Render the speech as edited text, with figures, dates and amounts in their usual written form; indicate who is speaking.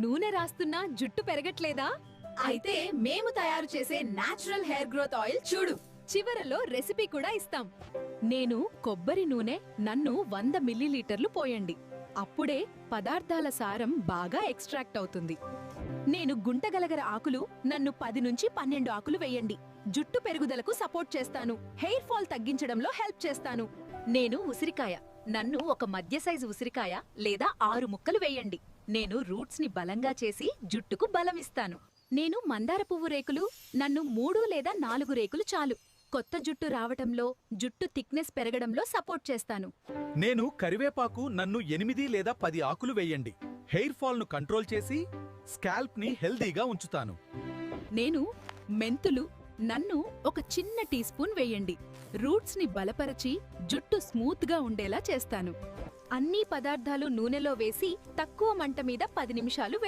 Speaker 1: నూనె రాస్తున్నా జుట్టు పెరగట్లేదా? అయితే మేము తయారు చేసే నాచురల్ హెయిర్ గ్రోత్ ఆయిల్ చూడు. చివరలో రెసిపీ కూడా ఇస్తాం. నేను కొబ్బరి నూనె నన్ను 100 మిల్లీలీటర్లు పోయండి. అప్పుడే పదార్థాల సారం బాగా ఎక్స్ట్రాక్ట్ అవుతుంది. నేను గుంటగలగర ఆకులు నన్ను 10 నుంచి 12 ఆకులు వేయండి. జుట్టు పెరుగుదలకు సపోర్ట్ చేస్తాను. హెయిర్ ఫాల్ తగ్గించడంలో హెల్ప్ చేస్తాను. నేను ఉసిరికాయ నన్ను ఒక మధ్య సైజు ఉసిరికాయ లేదా 6 ముక్కలు వేయండి. నేను రూట్స్ ని బలంగా చేసి జుట్టుకు బలమిస్తాను. నేను మందార పువ్వు రేకులు నన్ను 3 లేదా 4 రేకులు చాలు. కొత్త జుట్టు రావటంలో, జుట్టు థిక్నెస్ పెరగడంలో సపోర్ట్ చేస్తాను.
Speaker 2: నేను కరివేపాకు నన్ను 8 లేదా 10 ఆకులు వేయండి. హెయిర్ ఫాల్ ను కంట్రోల్ చేసి స్కాల్ప్ ని హెల్దీగా ఉంచుతాను.
Speaker 1: నేను మెంతులు నన్ను ఒక చిన్న టీ స్పూన్ వేయండి. రూట్స్ ని బలపరచి జుట్టు స్మూత్ గా ఉండేలా చేస్తాను. అన్ని పదార్థాలు నూనెలో వేసి తక్కువ మంట మీద 10 నిమిషాలు